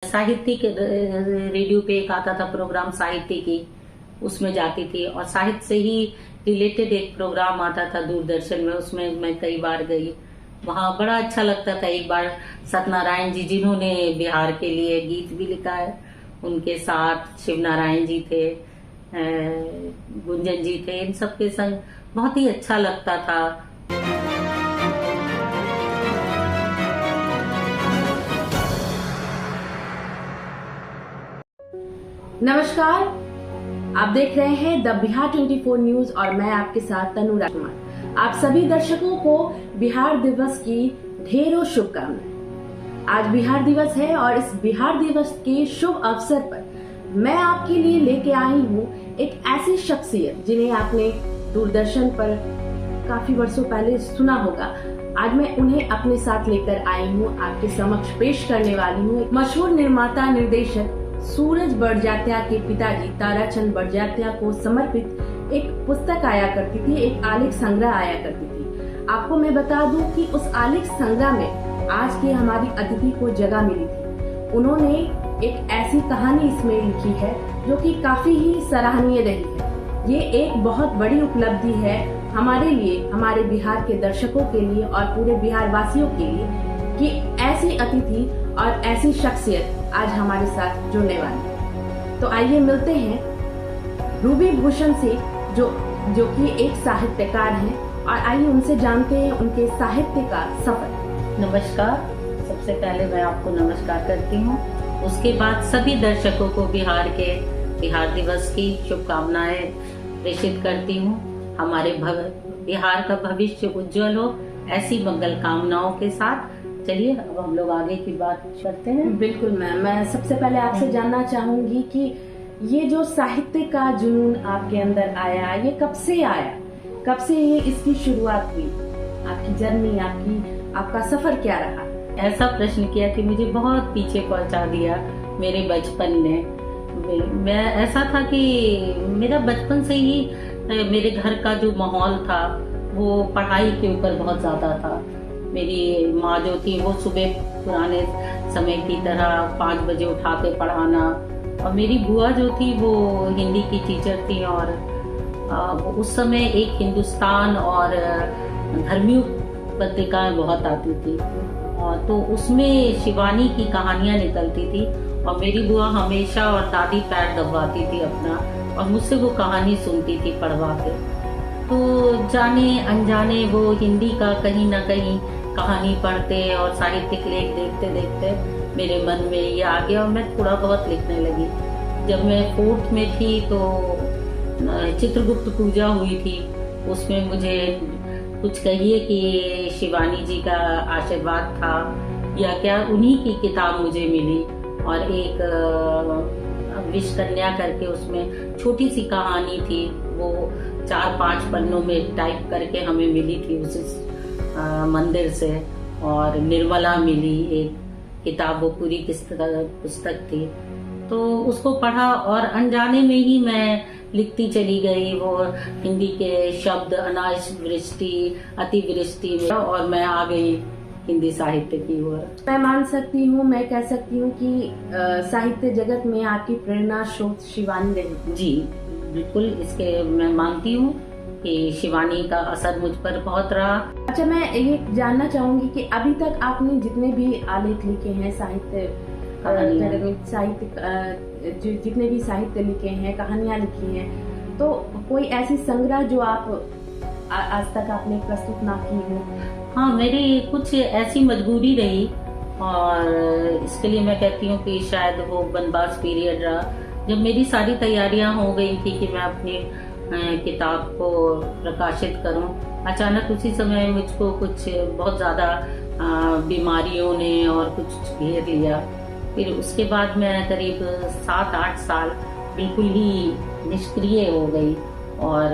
साहित्य के रेडियो पे एक आता था प्रोग्राम साहित्य की, उसमें जाती थी। और साहित्य से ही रिलेटेड एक प्रोग्राम आता था दूरदर्शन में, उसमें मैं कई बार गई। वहाँ बड़ा अच्छा लगता था। एक बार सत्यनारायण जी, जिन्होंने बिहार के लिए गीत भी लिखा है, उनके साथ शिव नारायण जी थे, गुंजन जी थे, इन सबके संग बहुत ही अच्छा लगता था। नमस्कार, आप देख रहे हैं द बिहार 24 न्यूज और मैं आपके साथ तनु राजकुमार। आप सभी दर्शकों को बिहार दिवस की ढेरों शुभकामनाएं। आज बिहार दिवस है और इस बिहार दिवस के शुभ अवसर पर मैं आपके लिए लेके आई हूँ एक ऐसी शख्सियत जिन्हें आपने दूरदर्शन पर काफी वर्षों पहले सुना होगा। आज मैं उन्हें अपने साथ लेकर आई हूँ, आपके समक्ष पेश करने वाली हूँ। मशहूर निर्माता निर्देशक सूरज बड़जात्या के पिताजी ताराचंद बड़जात्या को समर्पित एक पुस्तक आया करती थी, एक आलेख संग्रह आया करती थी। आपको मैं बता दूं कि उस आलेख संग्रह में आज की हमारी अतिथि को जगह मिली थी। उन्होंने एक ऐसी कहानी इसमें लिखी है जो कि काफी ही सराहनीय रही है। ये एक बहुत बड़ी उपलब्धि है हमारे लिए, हमारे बिहार के दर्शकों के लिए और पूरे बिहार वासियों के लिए कि ऐसी अतिथि और ऐसी शख्सियत आज हमारे साथ जुड़ने वाली है। तो आइए मिलते हैं रूबी भूषण से, जो कि एक साहित्यकार हैं, और आइए उनसे जानते हैं उनके साहित्य का सफर। नमस्कार, सबसे पहले मैं आपको नमस्कार करती हूँ। उसके बाद सभी दर्शकों को बिहार दिवस की शुभकामनाएं प्रेषित करती हूँ। हमारे बिहार का भविष्य उज्जवल हो, ऐसी मंगल कामनाओं के साथ चलिए अब हम लोग आगे की बात करते हैं। बिल्कुल मैम, मैं सबसे पहले आपसे जानना चाहूंगी कि ये जो साहित्य का जुनून आपके अंदर आया, ये कब से आया, कब से ये इसकी शुरुआत हुई, आपकी जर्नी, आपका सफर क्या रहा? ऐसा प्रश्न किया कि मुझे बहुत पीछे पहुंचा दिया मेरे बचपन ने। मैं ऐसा था कि मेरा बचपन से ही मेरे घर का जो माहौल था वो पढ़ाई के ऊपर बहुत ज्यादा था। मेरी माँ जो थी वो सुबह पुराने समय की तरह 5 बजे उठा के पढ़ाना, और मेरी बुआ जो थी वो हिंदी की टीचर थी। और उस समय एक हिंदुस्तान और धर्मी पत्रिकाएं बहुत आती थी, और तो उसमें शिवानी की कहानियां निकलती थी, और मेरी बुआ हमेशा और दादी पैर दबाती थी अपना, और मुझसे वो कहानी सुनती थी पढ़वा के। तो जाने अनजाने वो हिंदी का कहीं ना कहीं कहानी पढ़ते और साहित्यिक लेख देखते देखते मेरे मन में ये आ गया, और मैं थोड़ा बहुत लिखने लगी। जब मैं 4th में थी तो चित्रगुप्त पूजा हुई थी, उसमें मुझे कुछ कहिए कि शिवानी जी का आशीर्वाद था या क्या, उन्हीं की किताब मुझे मिली। और एक विष कन्या करके उसमें छोटी सी कहानी थी, वो 4-5 पन्नों में टाइप करके हमें मिली थी उस मंदिर से। और निर्मला मिली एक किताब, वो पूरी पुस्तक थी। तो उसको पढ़ा और अनजाने में ही मैं लिखती चली गई। वो हिंदी के शब्द अनावृष्टि, अतिवृष्टि में, और मैं आ गई हिंदी साहित्य की ओर। मैं मान सकती हूँ, मैं कह सकती हूँ कि साहित्य जगत में आपकी प्रेरणा स्रोत शिवानी रही। जी बिल्कुल, इसके मैं मानती हूँ कि शिवानी का असर मुझ पर बहुत रहा। अच्छा, मैं ये जानना चाहूंगी कि अभी तक आपने जितने भी आलेख लिखे हैं साहित्य जगत में, जितने भी साहित्य लिखे हैं, कहानियां लिखी हैं, तो कोई ऐसी संग्रह जो आप आज तक आपने प्रस्तुत ना की हो? हाँ, मेरी कुछ ऐसी मजबूरी रही, और इसके लिए मैं कहती हूँ कि शायद वो बनवास पीरियड रहा, जब मेरी सारी तैयारियां हो गई थी कि मैं अपनी किताब को प्रकाशित करूं। अचानक उसी समय मुझको कुछ बहुत ज्यादा बीमारियों ने और कुछ घेर लिया। फिर उसके बाद मैं करीब 7-8 साल बिल्कुल ही निष्क्रिय हो गई और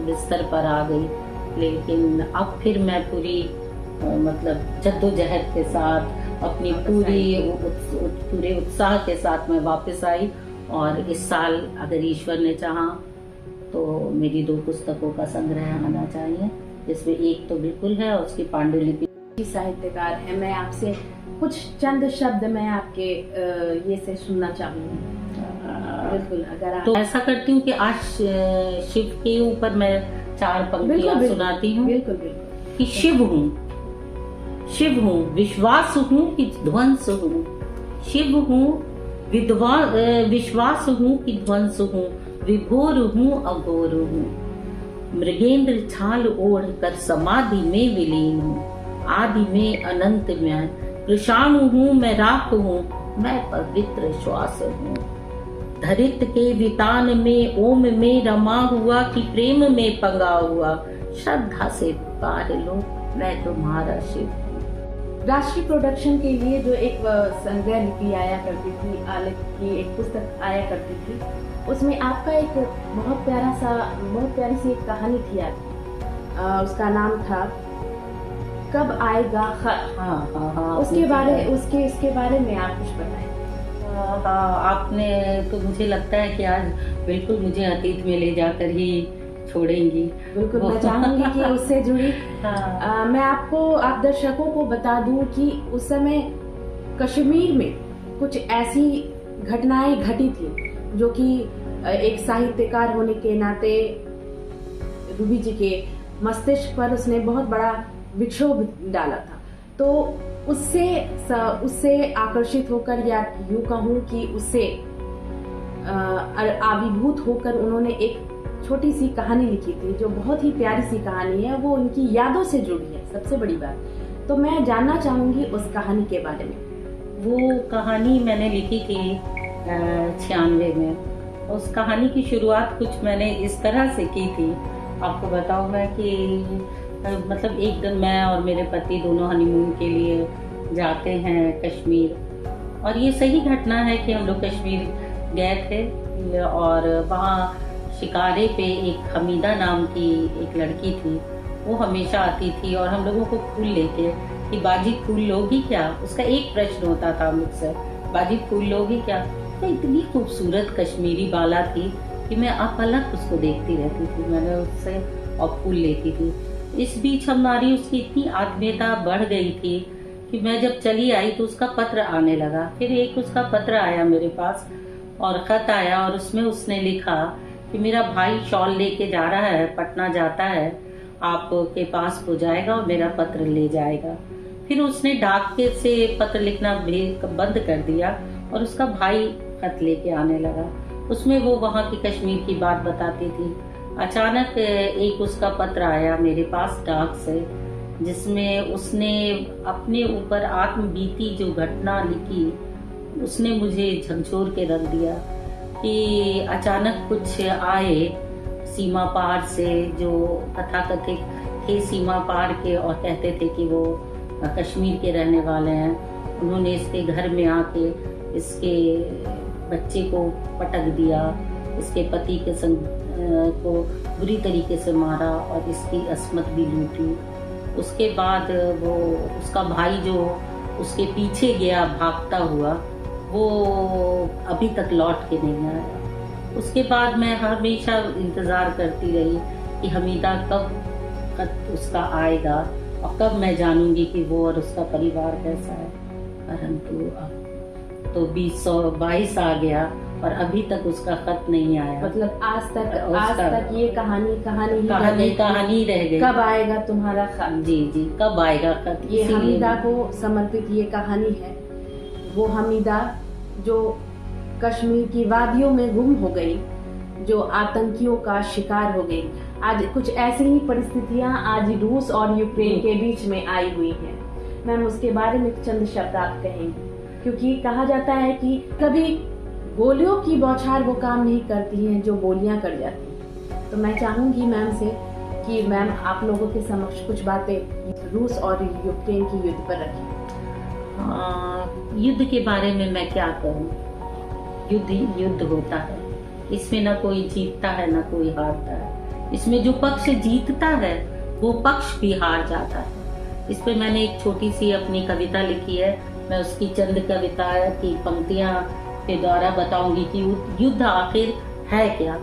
बिस्तर पर आ गई। लेकिन अब फिर मैं पूरी मतलब जद्दोजहद के साथ, अपनी पूरे उत्साह के साथ मैं वापस आई। और इस साल अगर ईश्वर ने चाहा तो मेरी 2 पुस्तकों का संग्रह आना चाहिए, जिसमें एक तो बिल्कुल है और उसकी पांडुलिपि साहित्यकार हैं, मैं आपसे कुछ चंद शब्द मैं आपके ये से सुनना चाहूंगी। बिल्कुल, अगर आप तो ऐसा करती हूँ कि आज शिव के ऊपर मैं 4 पंक्तियां सुनाती हूँ। बिल्कुल बिल्कुल। कि शिव हूँ विश्वास हूँ कि ध्वंस हूँ, शिव हूँ विश्वास हूँ कि ध्वंस हूँ, विभोर हूँ अघोर हूँ, मृगेंद्र छाल ओढ़ कर समाधि में विलीन हूँ, आदि में अनंत में कृषाणु हूँ, मैं राख हूँ, मैं पवित्र श्वास हूँ, धरित के वितान में ओम में रमा हुआ कि प्रेम में पंगा हुआ, श्रद्धा से पार लो मैं तुम्हारा शिव हूँ। राष्ट्रीय प्रोडक्शन के लिए जो एक संग्रह लिपि आया करती थी, आलेख की एक पुस्तक आया करती थी, उसमें आपका एक बहुत प्यारी सी एक कहानी थी आपकी, उसका नाम था कब आएगा खत। हाँ, उसके बारे में आप कुछ बताएं। हाँ, आपने तो मुझे लगता है कि आज बिल्कुल मुझे अतीत में ले जाकर ही छोड़ेंगी। बिल्कुल, मैं चाहूंगी कि उससे जुड़ी मैं आप दर्शकों को बता दूं कि उस समय कश्मीर में कुछ ऐसी घटनाएं घटी थी जो कि एक साहित्यकार होने के नाते रूबी जी के मस्तिष्क पर उसने बहुत बड़ा विक्षोभ डाला था। तो उससे आकर्षित होकर, या यूं कहूं कि उससे आविर्भूत होकर उन्होंने एक छोटी सी कहानी लिखी थी जो बहुत ही प्यारी सी कहानी है, वो उनकी यादों से जुड़ी है, सबसे बड़ी बात। तो मैं जानना चाहूंगी उस कहानी के बारे में। वो कहानी मैंने लिखी थी 96 में। उस कहानी की शुरुआत कुछ मैंने इस तरह से की थी, आपको बताऊं मैं कि मतलब एक दिन मैं और मेरे पति दोनों हनीमून के लिए जाते हैं कश्मीर, और ये सही घटना है कि हम लोग कश्मीर गए थे और वहाँ शिकारे पे एक हमीदा नाम की एक लड़की थी, वो हमेशा आती थी और हम लोगों को फूल लेके कि बाजी फूल लोगी क्या, उसका एक प्रश्न होता था मुझसे, बाजी फूल लोगी क्या। तो इतनी खूबसूरत कश्मीरी बाला थी कि मैं अपलक उसको देखती रहती थी, मैंने उससे और फूल लेती थी। इस बीच हमारी उसकी इतनी आत्मीयता बढ़ गई थी कि मैं जब चली आई तो उसका पत्र आने लगा। फिर एक उसका पत्र आया मेरे पास और खत आया, और उसमें उसने लिखा कि मेरा भाई शॉल लेके जा रहा है, पटना जाता है, आपके पास हो जाएगा और मेरा पत्र ले जाएगा। फिर उसने डाक से पत्र लिखना बंद कर दिया और उसका भाई खत लेके आने लगा। उसमें वो वहाँ की कश्मीर की बात बताती थी। अचानक एक उसका पत्र आया मेरे पास डाक से, जिसमें उसने अपने ऊपर आत्मबीती जो घटना लिखी उसने मुझे झकझोर के रख दिया कि अचानक कुछ आए सीमा पार से, जो तथाकथित थे सीमा पार के, और कहते थे कि वो कश्मीर के रहने वाले हैं। उन्होंने इसके घर में आके इसके बच्चे को पटक दिया, इसके पति के संग को बुरी तरीके से मारा और इसकी अस्मत भी लूटी। उसके बाद वो उसका भाई जो उसके पीछे गया भागता हुआ, वो अभी तक लौट के नहीं आया। उसके बाद मैं हमेशा इंतज़ार करती रही कि हमीदा कब खत उसका आएगा और कब मैं जानूंगी कि वो और उसका परिवार कैसा है। परंतु अब तो 22 आ गया और अभी तक उसका खत नहीं आया। मतलब आज तक ये कहानी रह गई। कब आएगा तुम्हारा खत? जी, कब आएगा खत? ये हमीदा को समर्पित ये कहानी है। वो हमीदा जो कश्मीर की वादियों में गुम हो गई, जो आतंकियों का शिकार हो गई। आज कुछ ऐसी ही परिस्थितियां आज रूस और यूक्रेन के बीच में आई हुई हैं। मैम, उसके बारे में चंद शब्द आप कहेंगे? क्योंकि कहा जाता है कि कभी गोलियों की बौछार वो काम नहीं करती हैं जो गोलियां कर जाती हैं। तो मैं चाहूंगी मैम से कि मैम आप लोगों के समक्ष कुछ बातें रूस और यूक्रेन की युद्ध पर रखें। युद्ध के बारे में मैं क्या कहूँ? युद्ध होता है, इसमें ना कोई जीतता है ना कोई हारता है। इसमें जो पक्ष जीतता है वो पक्ष भी हार जाता है। इस पे मैंने एक छोटी सी अपनी कविता लिखी है, मैं उसकी चंद कविता की पंक्तियां के द्वारा बताऊंगी कि युद्ध आखिर है क्या।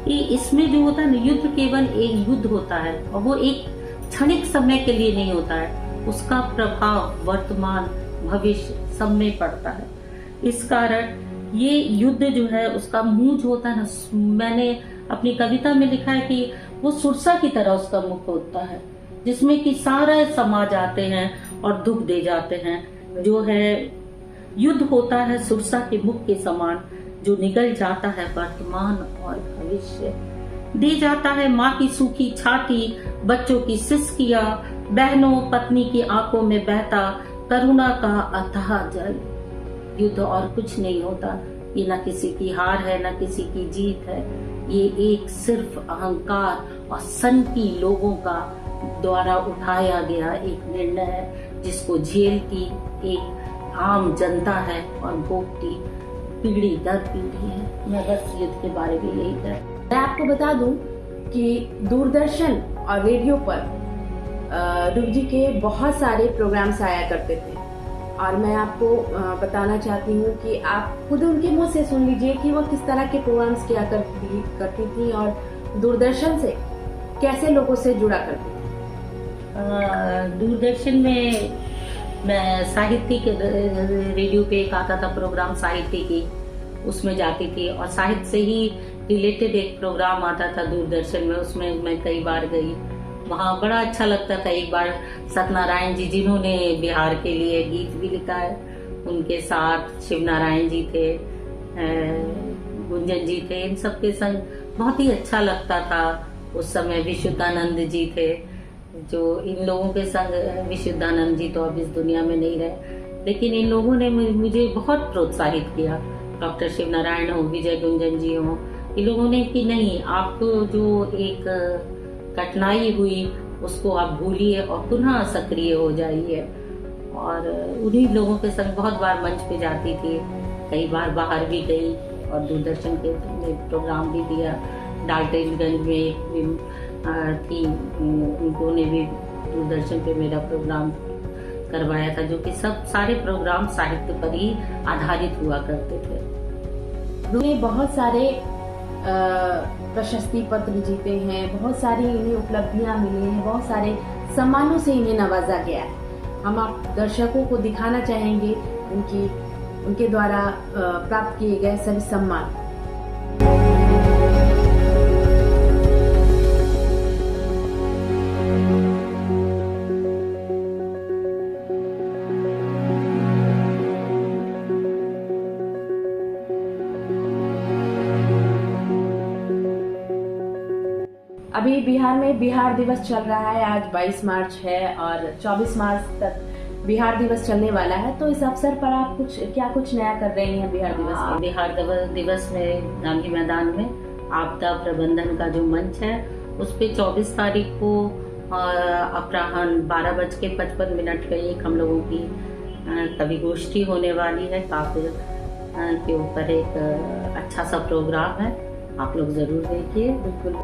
कि इसमें जो होता है ना, युद्ध केवल एक युद्ध होता है और वो एक क्षणिक समय के लिए नहीं होता है। उसका प्रभाव वर्तमान भविष्य सब में पड़ता है। इस कारण ये युद्ध जो है उसका मुंह होता है ना, मैंने अपनी कविता में लिखा है कि वो सुरसा की तरह उसका मुख होता है, जिसमें कि सारा समाज आते हैं और दुख दे जाते हैं। जो है युद्ध होता है सुरसा के मुख के समान, जो निगल जाता है वर्तमान और भविष्य, दे जाता है माँ की सूखी छाती, बच्चों की सिसकियां, बहनों पत्नी की आंखों में बहता करुणा का अथाह जल। युद्ध और कुछ नहीं होता, ये न किसी की हार है न किसी की जीत है, ये एक सिर्फ अहंकार और सनकी लोगों का द्वारा उठाया गया एक निर्णय है, जिसको झेलती एक आम जनता है और भोगती पीढ़ी दर पीढ़ी है। मैं बस युद्ध के बारे में यही कहूँ। मैं आपको बता दूं कि दूरदर्शन और रेडियो पर डूब जी के बहुत सारे प्रोग्राम्स आया करते थे, और मैं आपको बताना चाहती हूँ कि आप खुद उनके मुंह से सुन लीजिए कि वो किस तरह के प्रोग्राम्स किया करती थी और दूरदर्शन से कैसे लोगों से जुड़ा करती थी। दूरदर्शन में मैं साहित्य के रेडियो पे एक आता था प्रोग्राम साहित्य की, उसमें जाती थी, और साहित्य से ही रिलेटेड एक प्रोग्राम आता था दूरदर्शन में, उसमें मैं कई बार गई, वहाँ बड़ा अच्छा लगता था। एक बार सत्यनारायण जी, जिन्होंने बिहार के लिए गीत भी लिखा है, उनके साथ शिव नारायण जी थे, गुंजन जी थे, इन सबके संग बहुत ही अच्छा लगता था। उस समय विशुद्धानंद जी थे, जो इन लोगों के संग, विशुद्धानंद जी तो अब इस दुनिया में नहीं रहे, लेकिन इन लोगों ने मुझे बहुत प्रोत्साहित किया। डॉक्टर शिव नारायण हो, विजय गुंजन जी हो, इन लोगों ने कि नहीं, आपको जो एक कठिनाई हुई उसको आप भूलिए और पुनः सक्रिय हो जाइए। और उन्हीं लोगों के संग बहुत बार मंच पे जाती थी, कई बार बाहर भी गई और दूरदर्शन के प्रोग्राम भी दिया। डाल्टनगंज में एक थी, उन्होंने भी दूरदर्शन पे मेरा प्रोग्राम करवाया था, जो कि सब सारे प्रोग्राम साहित्य पर ही आधारित हुआ करते थे। उन्होंने बहुत सारे प्रशस्ति पत्र जीते हैं, बहुत सारी इन्हें उपलब्धियां मिली हैं, बहुत सारे सम्मानों से इन्हें नवाजा गया है। हम आप दर्शकों को दिखाना चाहेंगे उनके द्वारा प्राप्त किए गए सभी सम्मान। अभी बिहार में बिहार दिवस चल रहा है, आज 22 मार्च है और 24 मार्च तक बिहार दिवस चलने वाला है, तो इस अवसर पर आप कुछ नया कर रही हैं बिहार दिवस में? बिहार दिवस में गांधी मैदान में आपदा प्रबंधन का जो मंच है, उस पे 24 तारीख को अपराह्न 12:55 पे एक हम लोगों की कवि गोष्ठी होने वाली है। काफिर के ऊपर एक अच्छा सा प्रोग्राम है, आप लोग जरूर देखिए। बिल्कुल।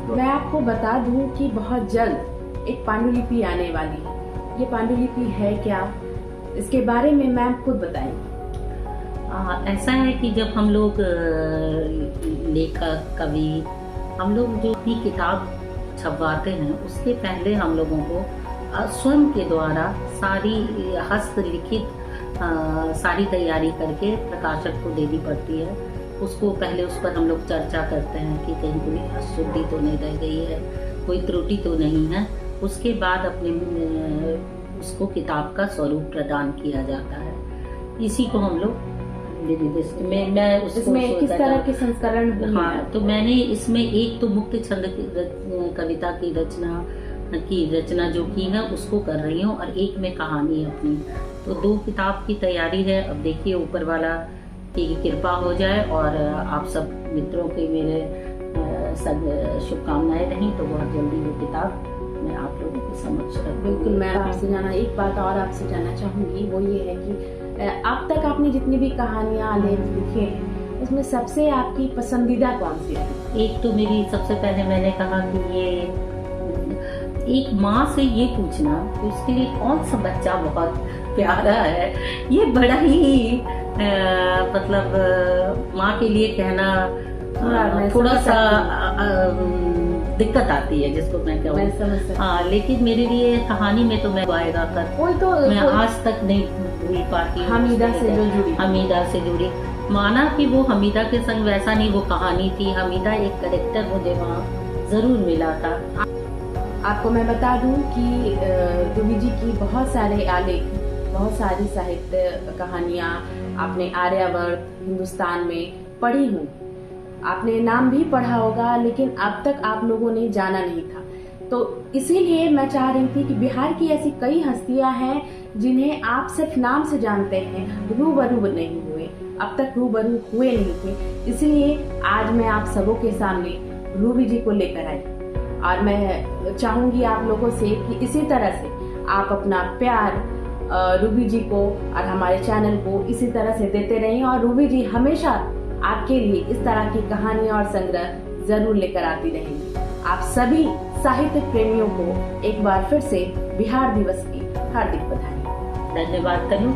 मैं आपको बता दूं कि बहुत जल्द एक पांडुलिपि आने वाली है। ये पांडुलिपि है क्या, इसके बारे में मैम खुद बताएंगे। ऐसा है कि जब हम लोग लेखक कवि, हम लोग जो भी किताब छपवाते हैं, उसके पहले हम लोगों को स्वयं के द्वारा सारी हस्तलिखित सारी तैयारी करके प्रकाशक को देनी पड़ती है। उसको पहले उस पर हम लोग चर्चा करते हैं कि कहीं कोई अशुद्धि तो नहीं रह गई है, कोई त्रुटि तो नहीं है। उसके बाद उसको किताब का स्वरूप प्रदान किया जाता है। इसी को हम लोग मैं इसमें किस तरह के संस्करण? हाँ, तो मैंने इसमें एक तो मुक्त छंद कविता की रचना जो की है उसको कर रही हूँ, और एक में कहानी है अपनी। तो 2 किताब की तैयारी है। अब देखिए ऊपर वाला की कृपा हो जाए और आप सब मित्रों के मेरे सब शुभकामनाएं रही, तो बहुत जल्दी वो किताब मैं आप लोगों के समक्ष रखूंगी। बिल्कुल। मैं आपसे एक बात और आपसे जानना चाहूंगी, वो ये है कि अब तक आपने जितनी भी कहानियां लेख लिखे हैं, उसमें सबसे आपकी पसंदीदा कौन सी है? एक तो मेरी सबसे पहले मैंने कहा कि ये एक माँ से ये पूछना कि उसके लिए कौन सा बच्चा बहुत प्यारा है, ये बड़ा ही माँ के लिए कहना थोड़ा सा दिक्कत आती है, जिसको मैं कहूँ। मैं समझ सकती हूँ। हाँ, लेकिन मेरे लिए कहानी में तो मैं गाएगा कर कोई तो मैं कोई आज तक नहीं भूल पाती हूँ। हमीदा से जो जुड़ी। हमीदा से जुड़ी, माना कि वो हमीदा के संग वैसा नहीं वो कहानी थी, हमीदा एक करेक्टर मुझे वहाँ जरूर मिला था। आपको मैं बता दूं कि रूबी जी की बहुत सारे आलेख, बहुत सारी साहित्य कहानियाँ आपने आर्यावर्त, हिंदुस्तान में पढ़ी हूँ। आपने नाम भी पढ़ा होगा, लेकिन अब तक आप लोगों ने जाना नहीं था। तो इसीलिए मैं चाह रही थी कि बिहार की ऐसी कई हस्तियां हैं जिन्हें आप सिर्फ नाम से जानते हैं, रूबरू नहीं हुए, अब तक रूबरू हुए नहीं थे। इसलिए आज मैं आप सबों के सामने रूबी जी को लेकर आई, और मैं चाहूंगी आप लोगों से कि इसी तरह से आप अपना प्यार रूबी जी को और हमारे चैनल को इसी तरह से देते रहें, और रूबी जी हमेशा आपके लिए इस तरह की कहानियां और संग्रह जरूर लेकर आती रहेंगी। आप सभी साहित्य प्रेमियों को एक बार फिर से बिहार दिवस की हार्दिक बधाई। धन्यवाद तनु।